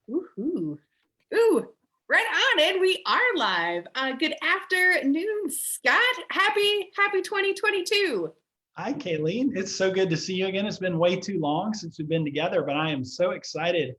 Woohoo. Ooh, right on, and we are live. Good afternoon, Scott. Happy 2022. Hi, Kayleen. It's so good to see you again. It's been way too long since we've been together, but I am so excited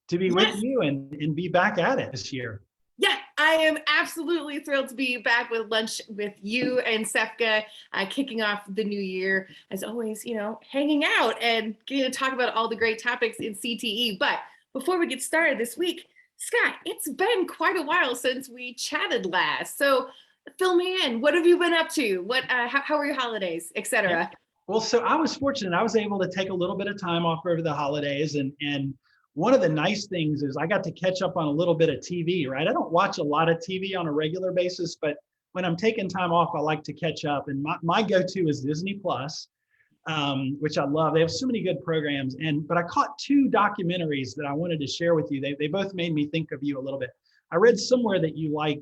to be with you and be back at it this year. Yeah, I am absolutely thrilled to be back with lunch with you and Sefka, kicking off the new year. As always, hanging out and getting to talk about all the great topics in CTE. But before we get started this week, Scott, it's been quite a while since we chatted last. So fill me in. What have you been up to? How were your holidays, etc.? Yeah. Well, so I was fortunate. I was able to take a little bit of time off over the holidays. And one of the nice things is I got to catch up on a little bit of TV, right? I don't watch a lot of TV on a regular basis, but when I'm taking time off, I like to catch up. And my go-to is Disney Plus, which I love. They have so many good programs. But I caught two documentaries that I wanted to share with you. They both made me think of you a little bit. I read somewhere that you like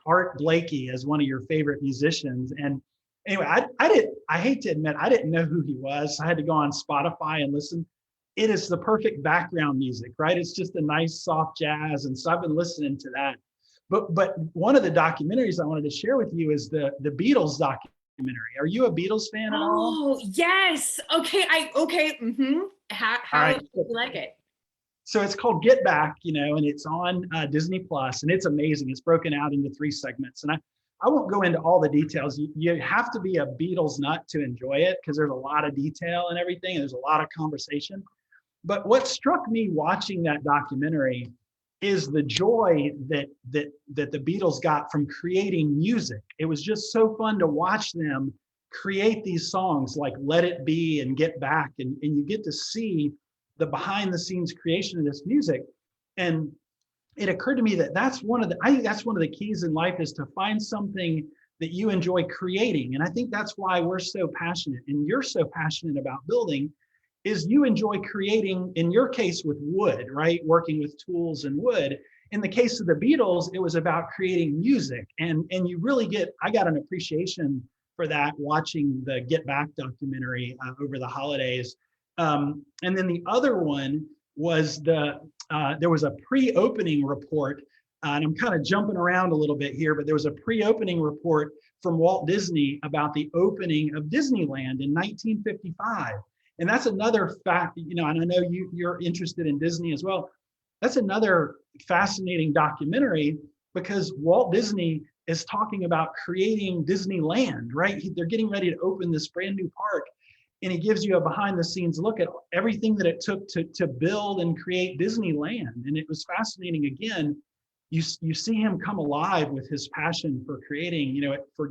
Art Blakey as one of your favorite musicians. And anyway, I hate to admit, I didn't know who he was. I had to go on Spotify and listen. It is the perfect background music, right? It's just a nice soft jazz. And so I've been listening to that. But one of the documentaries I wanted to share with you is the Beatles documentary. Are you a Beatles fan at all? Oh, yes. Okay. Mm-hmm. How do you like it? So it's called Get Back, and it's on Disney Plus, and it's amazing. It's broken out into 3 segments. And I won't go into all the details. You have to be a Beatles nut to enjoy it because there's a lot of detail and everything, and there's a lot of conversation. But what struck me watching that documentary is the joy that the Beatles got from creating music. It was just so fun to watch them create these songs like Let It Be and Get Back, and you get to see the behind the scenes creation of this music. And it occurred to me that I think that's one of the keys in life is to find something that you enjoy creating. And I think that's why we're so passionate and you're so passionate about building is you enjoy creating, in your case with wood, right? Working with tools and wood. In the case of the Beatles, it was about creating music. And you really I got an appreciation for that watching the Get Back documentary over the holidays. And then the other one was there was a pre-opening report, and I'm kind of jumping around a little bit here, but there was a pre-opening report from Walt Disney about the opening of Disneyland in 1955. And that's another fact, and I know you're interested in Disney as well. That's another fascinating documentary because Walt Disney is talking about creating Disneyland, right? They're getting ready to open this brand new park. And he gives you a behind the scenes look at everything that it took to build and create Disneyland. And it was fascinating. Again, you see him come alive with his passion for creating, for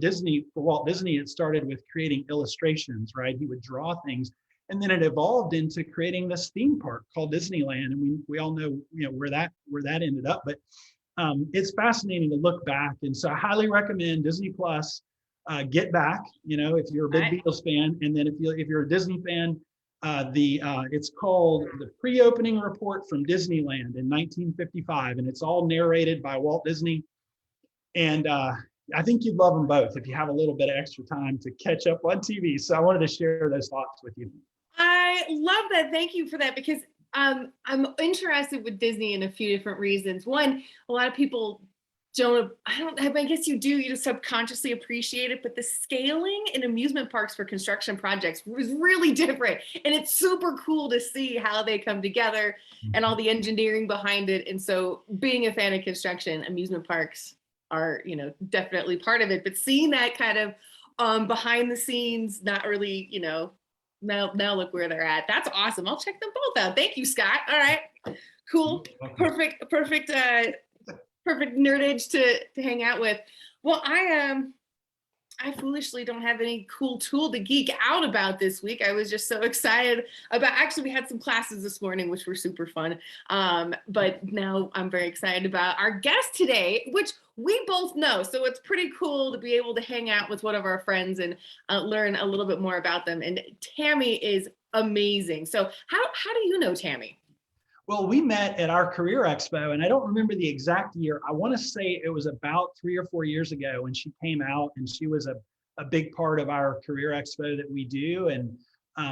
Walt Disney, it started with creating illustrations, right? He would draw things. And then it evolved into creating this theme park called Disneyland. And we all know, where that ended up. But it's fascinating to look back. And so I highly recommend Disney Plus. Get Back, if you're a big Beatles fan, and then if you're a Disney fan, it's called The Pre-Opening Report from Disneyland in 1955, and it's all narrated by Walt Disney. And I think you'd love them both if you have a little bit of extra time to catch up on TV. So I wanted to share those thoughts with you. I love that. Thank you for that because I'm interested with Disney in a few different reasons. One, a lot of people I guess you do, you just subconsciously appreciate it, but the scaling in amusement parks for construction projects was really different. And it's super cool to see how they come together and all the engineering behind it. And so being a fan of construction, amusement parks are, definitely part of it, but seeing that kind of behind the scenes, not really, now look where they're at. That's awesome. I'll check them both out. Thank you, Scott. All right, cool. Perfect nerdage to hang out with. Well, I foolishly don't have any cool tool to geek out about this week. I was just so excited about, actually we had some classes this morning, which were super fun. But now I'm very excited about our guest today, which we both know. So it's pretty cool to be able to hang out with one of our friends and learn a little bit more about them. And Tami is amazing. So how do you know Tami? Well, we met at our career expo, and I don't remember the exact year. I want to say it was about 3 or 4 years ago when she came out, and she was a big part of our career expo that we do. And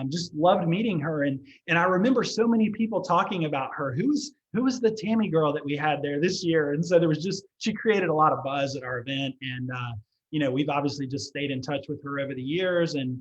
just loved meeting her. And I remember so many people talking about her. Who was the Tammy girl that we had there this year? And so there was she created a lot of buzz at our event. And, we've obviously just stayed in touch with her over the years, and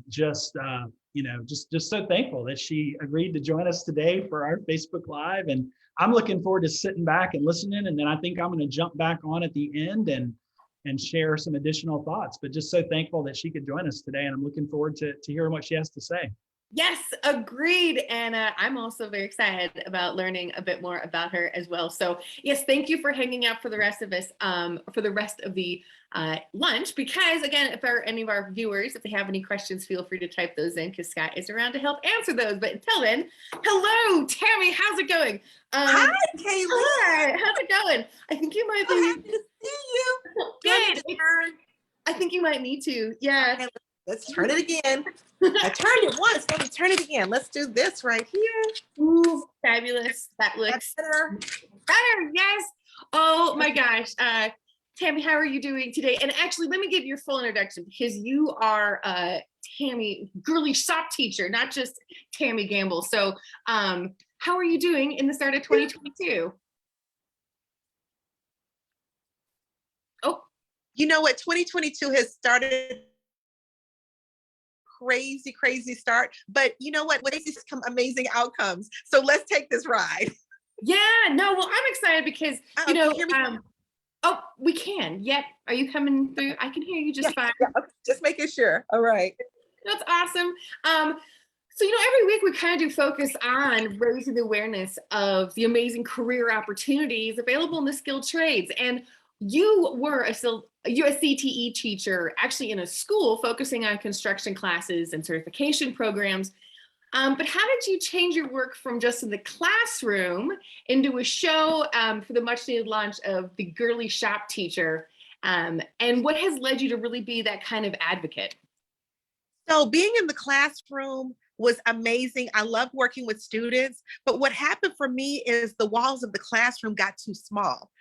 just so thankful that she agreed to join us today for our Facebook Live. And I'm looking forward to sitting back and listening. And then I think I'm going to jump back on at the end and share some additional thoughts, but just so thankful that she could join us today. And I'm looking forward to hearing what she has to say. Yes, agreed. And I'm also very excited about learning a bit more about her as well. So yes, thank you for hanging out for the rest of us, for the rest of the lunch, because again, if there are any of our viewers, if they have any questions, feel free to type those in, because Scott is around to help answer those. But until then, hello, Tammy, how's it going? Hi, Kayleen. Hi, how's it going? I think you might be. Happy to see you. Good. I think you might need to. Yeah. Okay, let's turn it again. I turned it once. Let me turn it again. Let's do this right here. Ooh, fabulous. That looks better. Better. Yes. Oh my gosh. Tammy, how are you doing today? And actually, let me give your full introduction, because you are Tami, Girly Shop Teacher, not just Tami Gamble. So how are you doing in the start of 2022? Oh, You know what? 2022 has started crazy start, but you know what? With these come amazing outcomes. So let's take this ride. yeah. No, well, I'm excited because, Can you hear me? oh, we can. Yep. Are you coming through? I can hear you just fine. Yeah, okay, just making sure. All right. That's awesome. So, every week we kind of do focus on raising the awareness of the amazing career opportunities available in the skilled trades. And you were a CTE teacher, actually in a school focusing on construction classes and certification programs. But how did you change your work from just in the classroom into a show for the much needed launch of the Girly Shop Teacher? And what has led you to really be that kind of advocate? So being in the classroom was amazing. I loved working with students, but what happened for me is the walls of the classroom got too small.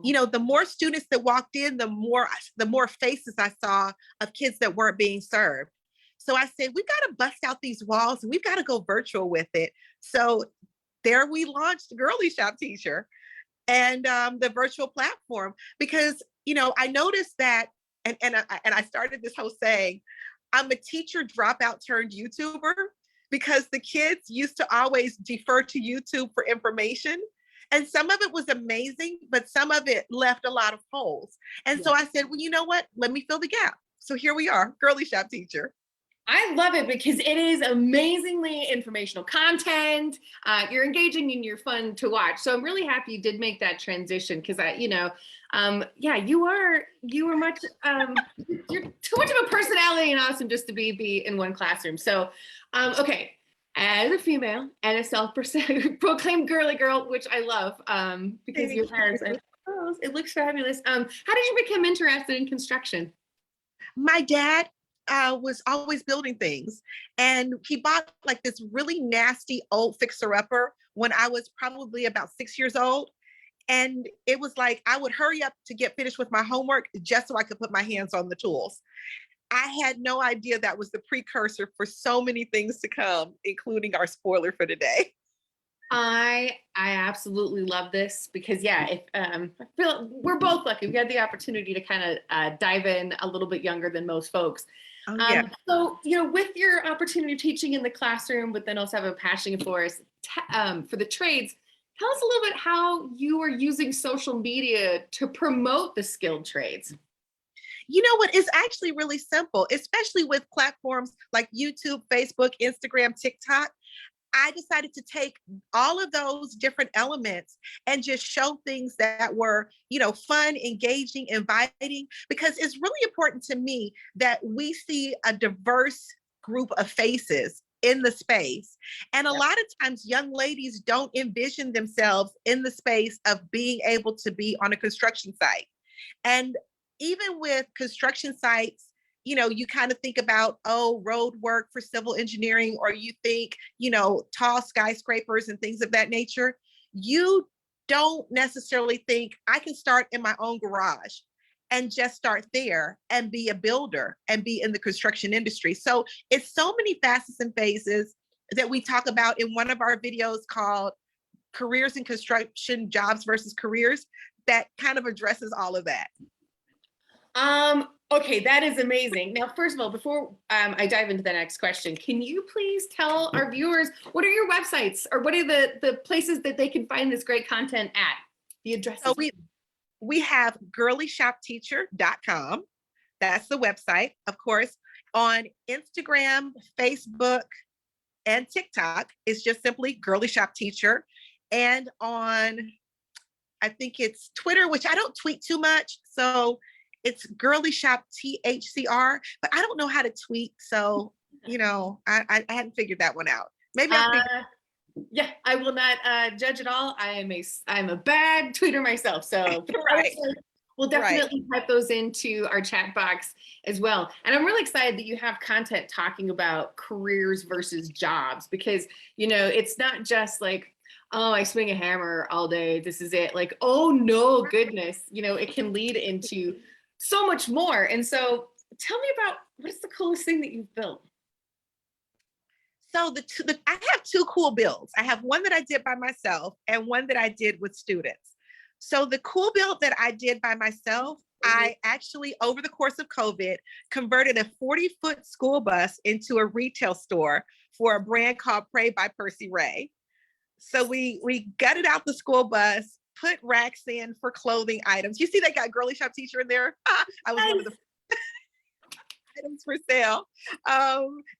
The more students that walked in, the more faces I saw of kids that weren't being served. So I said, we got to bust out these walls and we've got to go virtual with it. So there we launched Girly Shop Teacher and the virtual platform, because, I noticed that, and I started this whole saying, I'm a teacher dropout turned YouTuber, because the kids used to always defer to YouTube for information. And some of it was amazing, but some of it left a lot of holes. And so I said, well, you know what? Let me fill the gap. So here we are, Girly Shop Teacher. I love it because it is amazingly informational content. You're engaging and you're fun to watch. So I'm really happy you did make that transition, because you are much, you're too much of a personality and awesome just to be in one classroom. So, okay. As a female and a self-proclaimed girly girl, which I love, because your parents, it looks fabulous. How did you become interested in construction? My dad was always building things, and he bought like this really nasty old fixer-upper when I was probably about 6 years old. And it was like I would hurry up to get finished with my homework just so I could put my hands on the tools. I had no idea that was the precursor for so many things to come, including our spoiler for today. I absolutely love this because, if I feel we're both lucky. We had the opportunity to kind of dive in a little bit younger than most folks. Oh, yeah. So, with your opportunity of teaching in the classroom, but then also have a passion for us, for the trades, tell us a little bit how you are using social media to promote the skilled trades. You know what? It's actually really simple, especially with platforms like YouTube, Facebook, Instagram, TikTok. I decided to take all of those different elements and just show things that were, fun, engaging, inviting, because it's really important to me that we see a diverse group of faces in the space. And a lot of times young ladies don't envision themselves in the space of being able to be on a construction site. And even with construction sites, you kind of think about, road work for civil engineering, or you think, tall skyscrapers and things of that nature. You don't necessarily think I can start in my own garage. and just start there and be a builder and be in the construction industry. So it's so many facets and phases that we talk about in one of our videos called Careers in Construction, Jobs versus Careers, that kind of addresses all of that. Okay, that is amazing. Now, first of all, before I dive into the next question, can you please tell our viewers, what are your websites, or what are the places that they can find this great content at? The addresses. So we have girlyshopteacher.com. That's the website. Of course, on Instagram, Facebook, and TikTok, it's just simply Girly Shop Teacher. And on, I think it's Twitter, which I don't tweet too much. So it's Girly Shop THCR, but I don't know how to tweet. So, you know, I hadn't figured that one out. Maybe I'll figure. Yeah, I will not judge at all. I'm a bad tweeter myself. So Right. We'll definitely type those into our chat box as well. And I'm really excited that you have content talking about careers versus jobs, because, you know, it's not just like, oh, I swing a hammer all day, this is it. Like, oh no, goodness, you know, it can lead into so much more. And so tell me about, what's the coolest thing that you've built? So I have two cool builds. I have one that I did by myself and one that I did with students. So the cool build that I did by myself, I actually, over the course of COVID, converted a 40-foot school bus into a retail store for a brand called Pray by Percy Ray. So we gutted out the school bus, put racks in for clothing items. You see they got Girly Shop Teacher in there? I was one of the items for sale.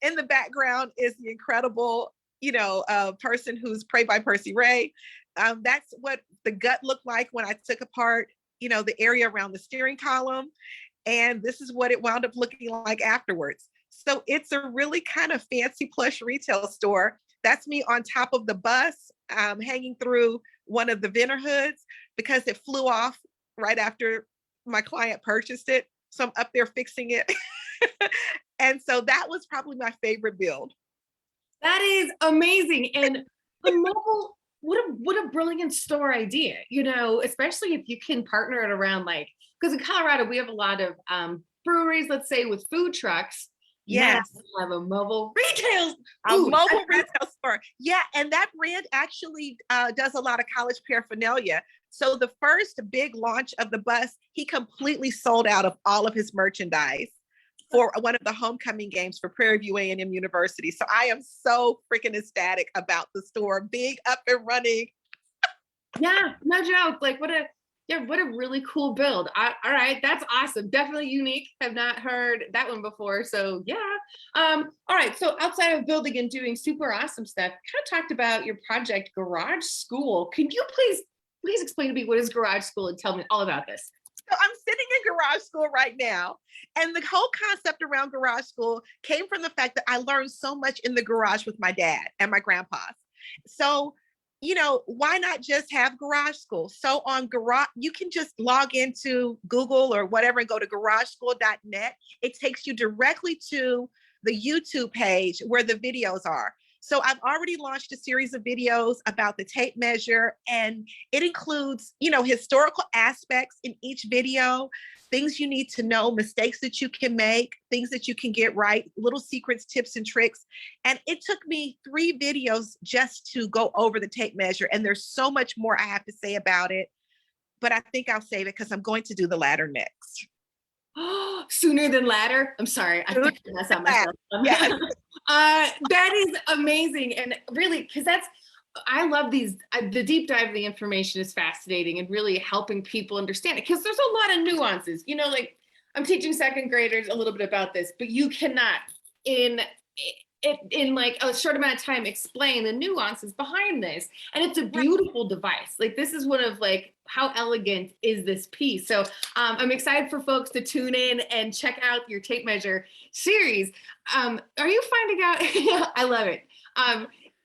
In the background is the incredible, you know, person who's Pray by Percy Ray. That's what the gut looked like when I took apart, you know, the area around the steering column. And this is what it wound up looking like afterwards. So it's a really kind of fancy plush retail store. That's me on top of the bus, hanging through one of the vendor hoods because it flew off right after my client purchased it. So I'm up there fixing it. And so that was probably my favorite build. That is amazing. And the mobile, what a brilliant store idea, you know, especially if you can partner it around, like, because in Colorado, we have a lot of breweries, let's say, with food trucks. Yes. Now have a mobile retail. Mobile retail store. Yeah, and that brand actually does a lot of college paraphernalia. So the first big launch of the bus, he completely sold out of all of his merchandise for one of the homecoming games for Prairie View A&M University. So I am so freaking ecstatic about the store being up and running. Yeah, no joke. Like, what a really cool build. All right, that's awesome. Definitely unique. Have not heard that one before. So yeah. All right. So outside of building and doing super awesome stuff, kind of talked about your project Garage School. Can you please explain to me what is Garage School and tell me all about this? So I'm sitting in Garage School right now. And the whole concept around Garage School came from the fact that I learned so much in the garage with my dad and my grandpas. So, you know, why not just have Garage School? So on Garage, you can just log into Google or whatever and go to garageschool.net. It takes you directly to the YouTube page where the videos are. So I've already launched a series of videos about the tape measure, and it includes, you know, historical aspects in each video, things you need to know, mistakes that you can make, things that you can get right, little secrets, tips, and tricks. And it took me 3 videos just to go over the tape measure. And there's so much more I have to say about it, but I think I'll save it because I'm going to do the ladder next. Sooner than latter. I'm sorry. I think that's not myself. Yes. That is amazing. And really, because I love these, the deep dive of the information is fascinating and really helping people understand it, because there's a lot of nuances, you know, like I'm teaching second graders a little bit about this, but you cannot in like a short amount of time explain the nuances behind this. And it's a beautiful device. Like, this is one of, like, how elegant is this piece? So I'm excited for folks to tune in and check out your tape measure series. Are you finding out, I love it.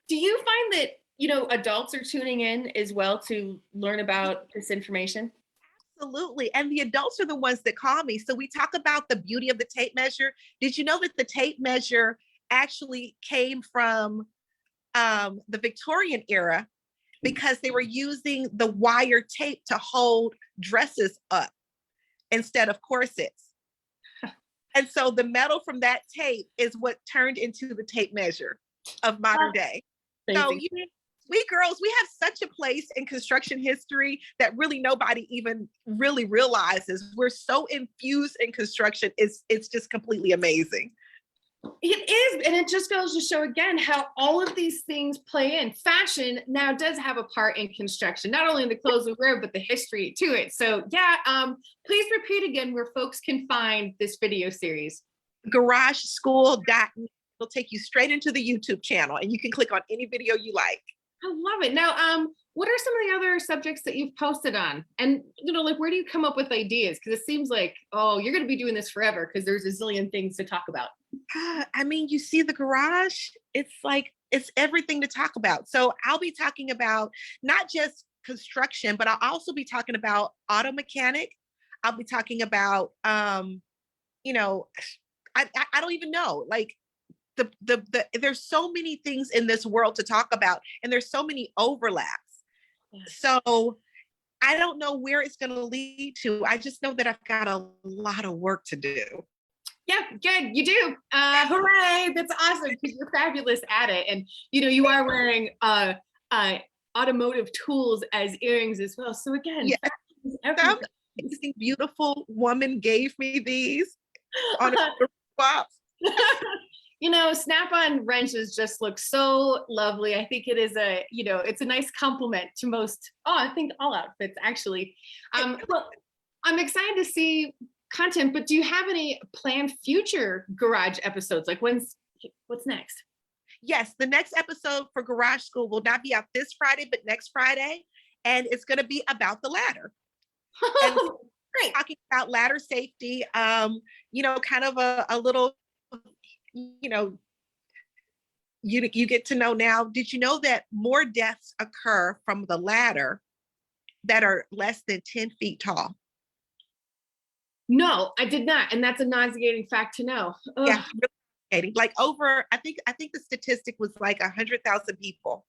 Do you find that, you know, adults are tuning in as well to learn about this information? Absolutely. And the adults are the ones that call me. So we talk about the beauty of the tape measure. Did you know that the tape measure actually came from the Victorian era, because they were using the wire tape to hold dresses up? instead of corsets. And so the metal from that tape is what turned into the tape measure of modern day. So we girls, we have such a place in construction history that really nobody even really realizes. We're so infused in construction. It's just completely amazing. It is, and it just goes to show again how all of these things play in. Fashion now does have a part in construction, not only in the clothes we wear, but the history to it. So yeah, please repeat again where folks can find this video series. GarageSchool.net. It'll take you straight into the YouTube channel, and you can click on any video you like. I love it. Now, what are some of the other subjects that you've posted on? And, you know, like, where do you come up with ideas? Because it seems like, oh, you're going to be doing this forever because there's a zillion things to talk about. I mean, you see the garage, it's like, it's everything to talk about. So I'll be talking about not just construction, but I'll also be talking about auto mechanic. I'll be talking about, you know, I don't even know, like, there's so many things in this world to talk about, and there's so many overlaps. So I don't know where it's going to lead to. I just know that I've got a lot of work to do. Yeah, good. You do. Hooray. That's awesome because you're fabulous at it. And, you know, you are wearing automotive tools as earrings as well. So again, some amazing, beautiful woman gave me these on a box. You know, snap-on wrenches just look so lovely. I think it is a, you know, it's a nice compliment to most, I think all outfits actually. Well, I'm excited to see content, but do you have any planned future garage episodes? Like what's next? Yes, the next episode for Garage School will not be out this Friday, but next Friday. And it's going to be about the ladder. And great. Talking about ladder safety, you know, kind of a little, you know, you get to know now. Did you know that more deaths occur from the ladder that are less than 10 feet tall? No, I did not. And that's a nauseating fact to know. Ugh. Yeah, really, like over, I think the statistic was like 100,000 people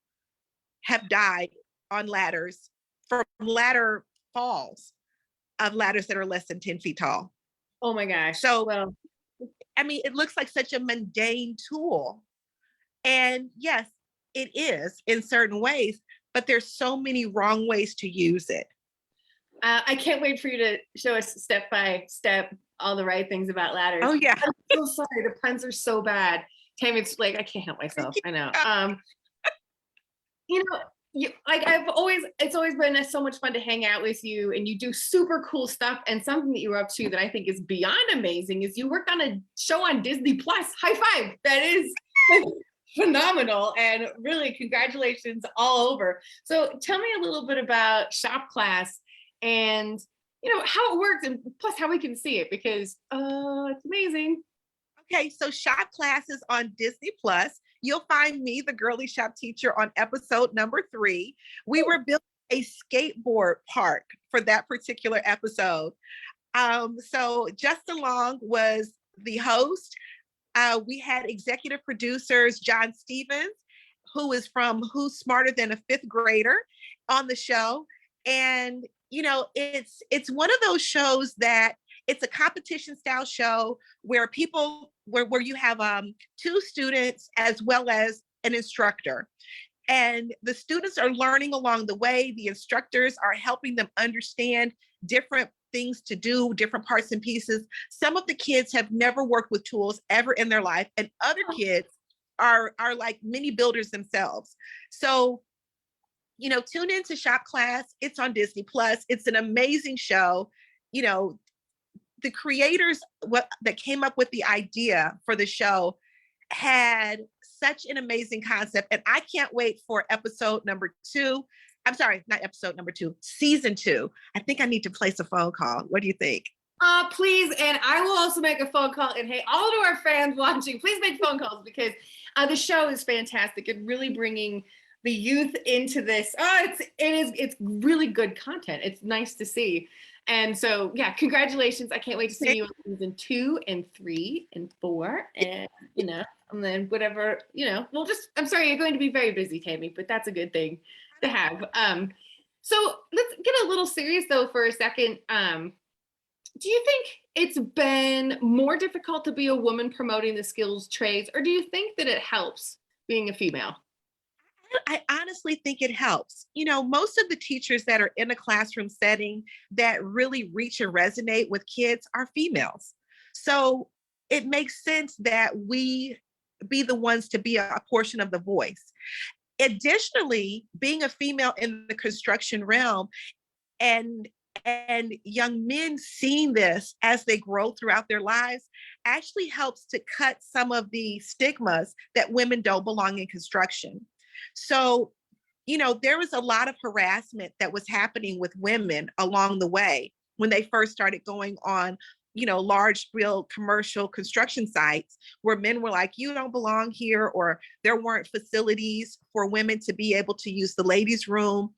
have died on ladders from ladder falls of ladders that are less than 10 feet tall. Oh my gosh. So, well, I mean, it looks like such a mundane tool. And yes, it is in certain ways, but there's so many wrong ways to use it. I can't wait for you to show us step by step all the right things about ladders. Oh yeah. I'm so sorry. The puns are so bad. Tammy, it's like, I can't help myself. I know. You know, it's always been so much fun to hang out with you, and you do super cool stuff. And something that you're up to that I think is beyond amazing is you worked on a show on Disney Plus. High five. That is phenomenal, and really congratulations all over. So tell me a little bit about Shop Class and, you know, how it works, and plus how we can see it, because it's amazing. Okay, so Shop Class is on Disney Plus. You'll find me, the Girly Shop Teacher, on episode number 3. We were building a skateboard park for that particular episode. So Justin Long was the host. We had executive producers, John Stevens, who is from Who's Smarter Than a Fifth Grader, on the show. And, you know, it's one of those shows that it's a competition style show where where you have 2 students as well as an instructor. And the students are learning along the way. The instructors are helping them understand different things to do, different parts and pieces. Some of the kids have never worked with tools ever in their life, and other kids are like mini builders themselves. So, you know, tune into Shop Class. It's on Disney Plus. It's an amazing show. You know, the creators that came up with the idea for the show had such an amazing concept, and I can't wait for episode number 2. I'm sorry, not episode number 2, season 2. I think I need to place a phone call. What do you think? Please, and I will also make a phone call. And hey, all of our fans watching, please make phone calls, because the show is fantastic and really bringing the youth into this. It's really good content. It's nice to see. And so, yeah, congratulations. I can't wait to see you in season 2 and 3 and 4, and, you know, and then whatever, you know, I'm sorry, you're going to be very busy, Tammy, but that's a good thing to have. So let's get a little serious though for a second. Do you think it's been more difficult to be a woman promoting the skills trades, or do you think that it helps being a female? I honestly think it helps. Most of the teachers that are in a classroom setting that really reach and resonate with kids are females. So it makes sense that we be the ones to be a portion of the voice. Additionally, being a female in the construction realm and young men seeing this as they grow throughout their lives actually helps to cut some of the stigmas that women don't belong in construction. So, there was a lot of harassment that was happening with women along the way when they first started going on, large scale commercial construction sites where men were like, you don't belong here, or there weren't facilities for women to be able to use the ladies' room.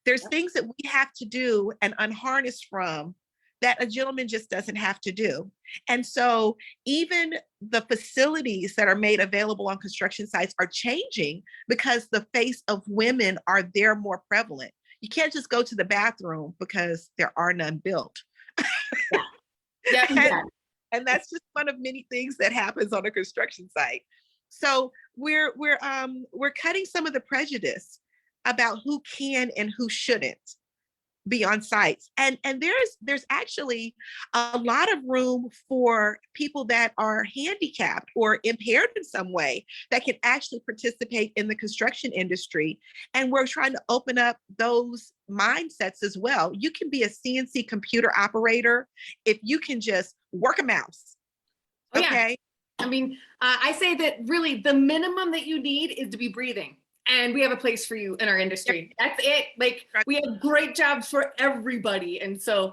There's things that we have to do and unharness from that a gentleman just doesn't have to do. And so even the facilities that are made available on construction sites are changing because the face of women are there more prevalent. You can't just go to the bathroom because there are none built. Yeah. And that's just one of many things that happens on a construction site. So we're cutting some of the prejudice about who can and who shouldn't be on sites. And there's actually a lot of room for people that are handicapped or impaired in some way that can actually participate in the construction industry. And we're trying to open up those mindsets as well. You can be a CNC computer operator if you can just work a mouse. Okay. I mean, I say that really the minimum that you need is to be breathing. And we have a place for you in our industry. That's it. Like, we have great jobs for everybody. And so,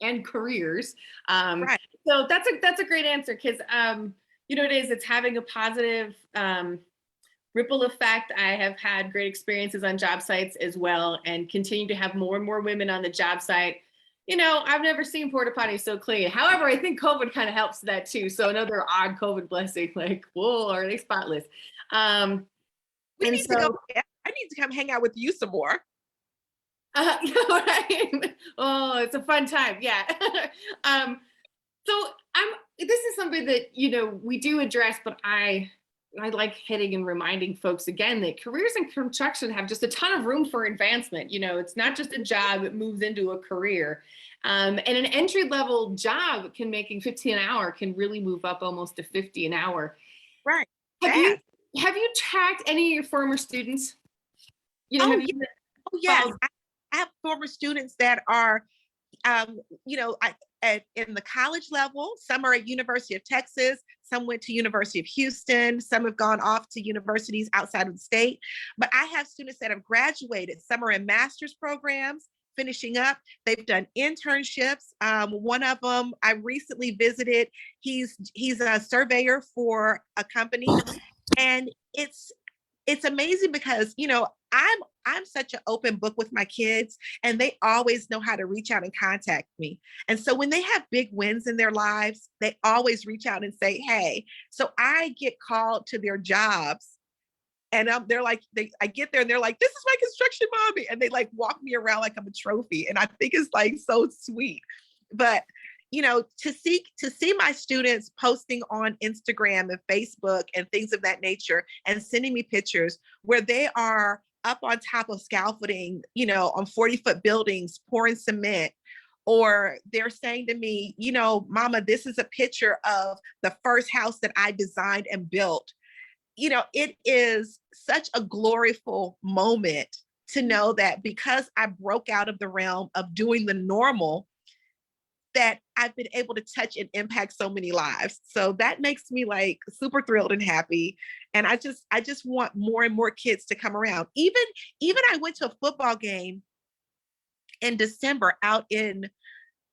and careers. So that's a great answer, because, it's having a positive ripple effect. I have had great experiences on job sites as well, and continue to have more and more women on the job site. I've never seen porta potties so clean. However, I think COVID kind of helps that too. So another odd COVID blessing, like, whoa, are they spotless? I need to come hang out with you some more. Right? Oh, it's a fun time. Yeah. So this is something that, we do address, but I like hitting and reminding folks again that careers in construction have just a ton of room for advancement. It's not just a job, it moves into a career. And an entry level job making 15 an hour can really move up almost to 50 an hour. Right. Have you tracked any of your former students? Yes. I have former students that are, in the college level. Some are at University of Texas. Some went to University of Houston. Some have gone off to universities outside of the state. But I have students that have graduated. Some are in master's programs, finishing up. They've done internships. One of them I recently visited. He's a surveyor for a company. And it's amazing because, I'm such an open book with my kids, and they always know how to reach out and contact me. And so when they have big wins in their lives, they always reach out and say, hey. So I get called to their jobs, and they're like, I get there and they're like, this is my construction mommy. And they like walk me around like I'm a trophy. And I think it's like so sweet. But to see my students posting on Instagram and Facebook and things of that nature and sending me pictures where they are up on top of scaffolding, on 40-foot buildings, pouring cement, or they're saying to me, Mama, this is a picture of the first house that I designed and built. It is such a gloriful moment to know that because I broke out of the realm of doing the normal, that I've been able to touch and impact so many lives. So that makes me like super thrilled and happy. And I just want more and more kids to come around. Even I went to a football game in December out in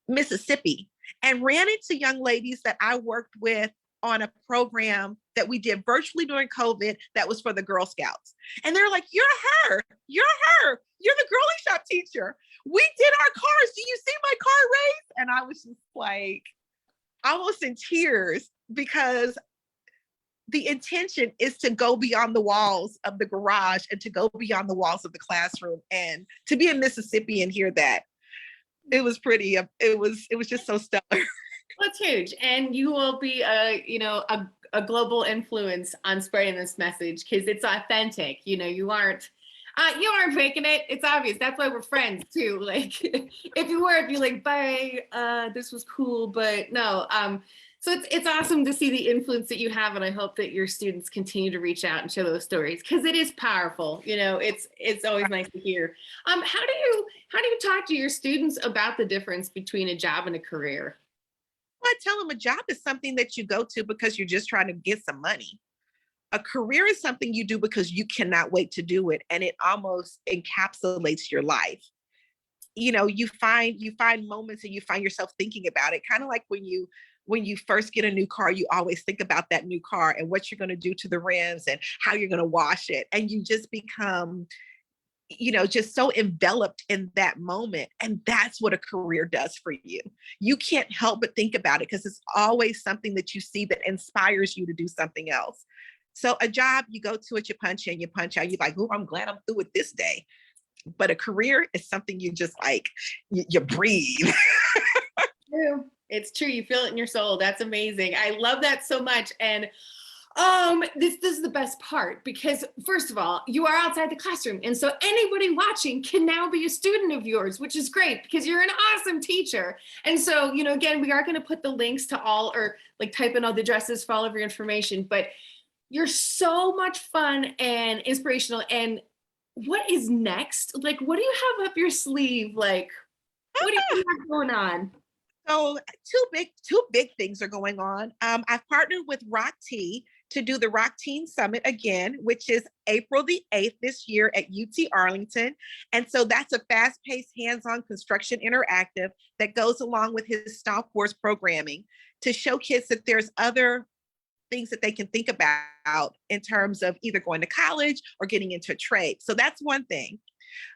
Mississippi and ran into young ladies that I worked with on a program that we did virtually during COVID that was for the Girl Scouts. And they're like, you're her, you're the Girly Shop Teacher. We did our cars. Do you see my car race? And I was just like, almost in tears, because the intention is to go beyond the walls of the garage and to go beyond the walls of the classroom, and to be in Mississippi and hear that. it was pretty, it was just so stellar. That's huge. And you will be a global influence on spreading this message because it's authentic. You aren't faking it. It's obvious. That's why we're friends too. Like if you were, it'd be like, bye, this was cool, but no. So it's awesome to see the influence that you have, and I hope that your students continue to reach out and share those stories because it is powerful. It's always nice to hear. How do you talk to your students about the difference between a job and a career? I tell them a job is something that you go to because you're just trying to get some money. A career is something you do because you cannot wait to do it, and it almost encapsulates your life. You find moments and you find yourself thinking about it, kind of like when you first get a new car, you always think about that new car and what you're going to do to the rims and how you're going to wash it, and you just become just so enveloped in that moment. And that's what a career does for you. You can't help but think about it because it's always something that you see that inspires you to do something else. So a job, you go to it, you punch in, you punch out, you're like, oh, I'm glad I'm through with this day. But a career is something you just like, you breathe. It's true. You feel it in your soul. That's amazing. I love that so much. And this is the best part because first of all, you are outside the classroom. And so anybody watching can now be a student of yours, which is great because you're an awesome teacher. And so, again, we are going to put the links to all or like type in all the addresses for all of your information, but you're so much fun and inspirational. And what is next? Like, what do you have up your sleeve? Like, what do you have going on? So two big things are going on. I've partnered with Rock Tea to do the Rock Teen Summit again, which is April the 8th this year at UT Arlington. And so that's a fast-paced, hands-on construction interactive that goes along with his Stop Force programming to show kids that there's other things that they can think about in terms of either going to college or getting into a trade. So that's one thing.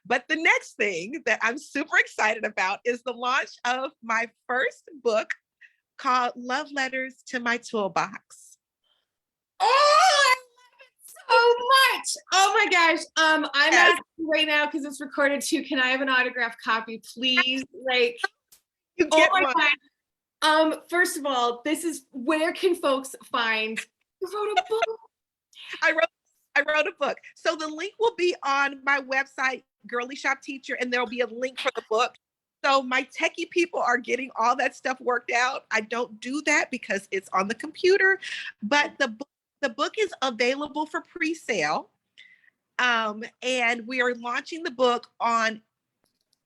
But the next thing that I'm super excited about is the launch of my first book called Love Letters to My Toolbox. Oh, I love it so much. Oh my gosh. I'm asking right now because it's recorded too. Can I have an autographed copy, please? Like, you get oh my one. God. First of all, this is where can folks find you wrote a book? I wrote a book. So the link will be on my website, Girly Shop Teacher, and there'll be a link for the book. So my techie people are getting all that stuff worked out. I don't do that because it's on the computer, but the book is available for pre-sale. And we are launching the book on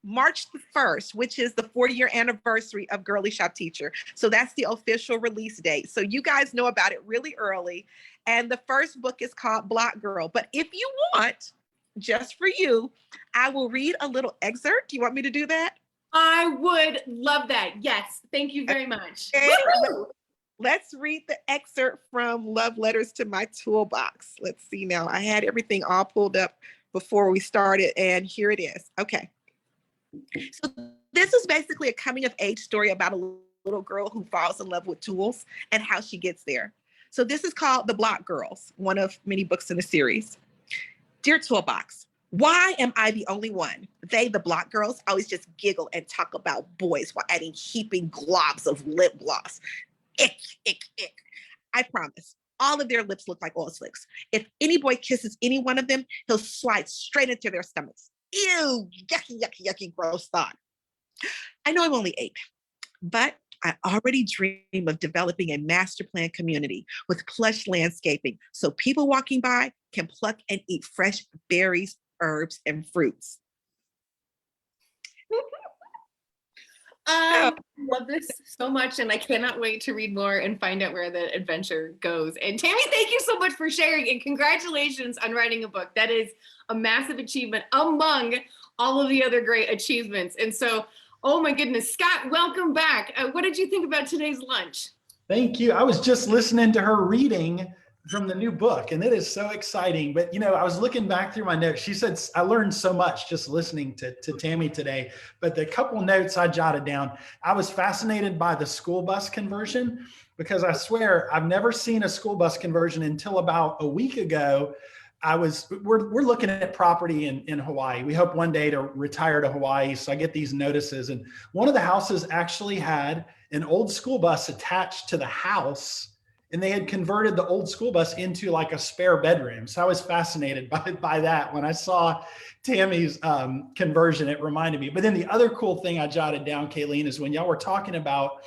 March the 1st, which is the 40-year anniversary of Girly Shop Teacher. So that's the official release date. So you guys know about it really early. And the first book is called Block Girl. But if you want, just for you, I will read a little excerpt. Do you want me to do that? I would love that. Yes. Thank you very much. Okay. Let's read the excerpt from Love Letters to My Toolbox. Let's see now. I had everything all pulled up before we started, and here it is. Okay. So this is basically a coming of age story about a little girl who falls in love with tools and how she gets there. So this is called The Block Girls, one of many books in the series. Dear Toolbox, why am I the only one? They, the Block Girls, always just giggle and talk about boys while adding heaping globs of lip gloss. Ick, ick, ick. I promise, all of their lips look like oil slicks. If any boy kisses any one of them, he'll slide straight into their stomachs. Ew, yucky, yucky, yucky, gross thought. I know I'm only 8, but I already dream of developing a master plan community with plush landscaping so people walking by can pluck and eat fresh berries, herbs, and fruits. I love this so much, and I cannot wait to read more and find out where the adventure goes. And Tami, thank you so much for sharing, and congratulations on writing a book. That is a massive achievement among all of the other great achievements. And so, oh my goodness, Scott, welcome back. What did you think about today's lunch? Thank you. I was just listening to her reading from the new book, and it is so exciting. But, I was looking back through my notes. She said, I learned so much just listening to Tami today, but the couple notes I jotted down, I was fascinated by the school bus conversion, because I swear I've never seen a school bus conversion until about a week ago. we're looking at property in Hawaii. We hope one day to retire to Hawaii. So I get these notices, and one of the houses actually had an old school bus attached to the house, and they had converted the old school bus into like a spare bedroom. So I was fascinated by that. When I saw Tami's conversion, it reminded me. But then the other cool thing I jotted down, Kayleen, is when y'all were talking about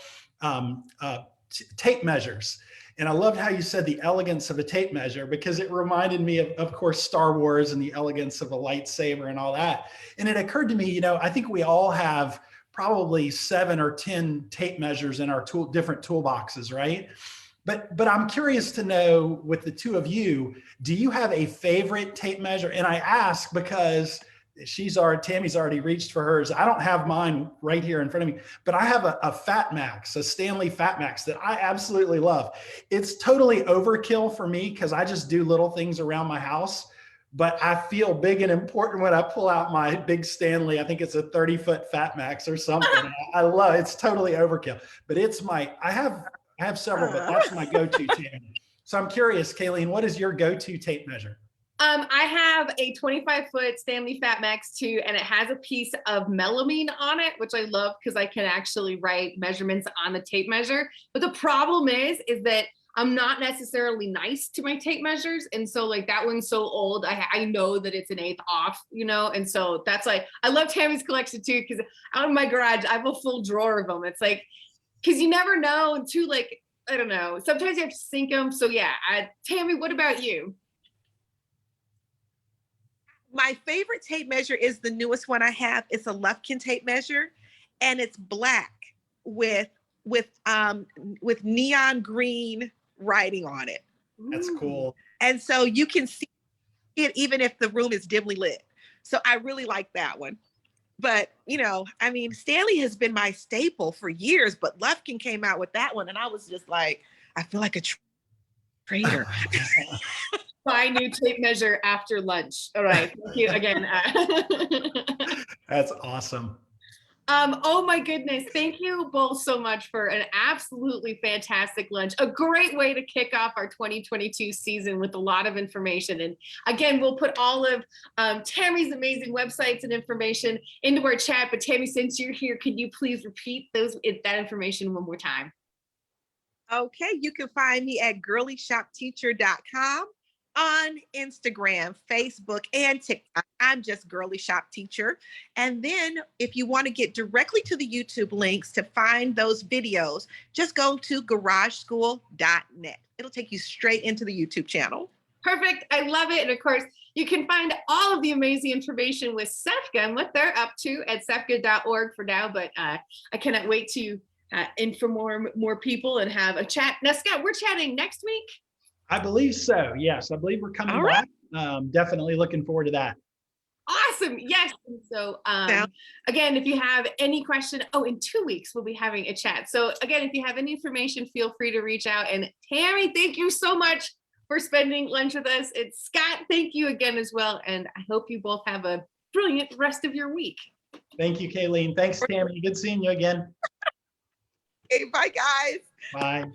tape measures. And I loved how you said the elegance of a tape measure, because it reminded me of course, Star Wars and the elegance of a lightsaber and all that. And it occurred to me, I think we all have probably 7 or 10 tape measures in our different toolboxes, right? But I'm curious to know, with the two of you, do you have a favorite tape measure? And I ask because Tami's already reached for hers. I don't have mine right here in front of me, but I have a Fat Max, a Stanley Fat Max that I absolutely love. It's totally overkill for me because I just do little things around my house, but I feel big and important when I pull out my big Stanley. I think it's a 30-foot Fat Max or something. I love it. It's totally overkill, but I have several, but that's my go-to, Tami. So I'm curious, Kayleen, what is your go-to tape measure? I have a 25-foot Stanley Fat Max too, and it has a piece of melamine on it, which I love because I can actually write measurements on the tape measure. But the problem is that I'm not necessarily nice to my tape measures. And so like that one's so old, I know that it's an eighth off, and so that's like, I love Tami's collection too, because out of my garage, I have a full drawer of them. It's like, because you never know, and too, like, I don't know, sometimes you have to sync them. So yeah, Tami, what about you? My favorite tape measure is the newest one I have. It's a Lufkin tape measure, and it's black with neon green writing on it. That's cool. And so you can see it even if the room is dimly lit. So I really like that one. But, Stanley has been my staple for years, but Lufkin came out with that one, and I was just like, I feel like a traitor. Buy new tape measure after lunch. All right. Thank you again. That's awesome. Oh my goodness. Thank you both so much for an absolutely fantastic lunch. A great way to kick off our 2022 season with a lot of information. And again, we'll put all of Tami's amazing websites and information into our chat. But Tami, since you're here, could you please repeat that information one more time? Okay. You can find me at girlyshopteacher.com. on Instagram, Facebook, and TikTok. I'm just Girly Shop Teacher. And then if you want to get directly to the YouTube links to find those videos, just go to garageschool.net. It'll take you straight into the YouTube channel. Perfect. I love it. And of course, you can find all of the amazing information with SEFCA and what they're up to at sefca.org for now. But I cannot wait to inform more people and have a chat. Now, Scott, we're chatting next week. I believe so. Yes, I believe we're coming back. Definitely looking forward to that. Awesome. Yes. And so again, if you have any question, in 2 weeks, we'll be having a chat. So again, if you have any information, feel free to reach out. And Tami, thank you so much for spending lunch with us. And Scott, thank you again as well. And I hope you both have a brilliant rest of your week. Thank you, Kayleen. Thanks, Tami. Good seeing you again. Okay, bye, guys. Bye.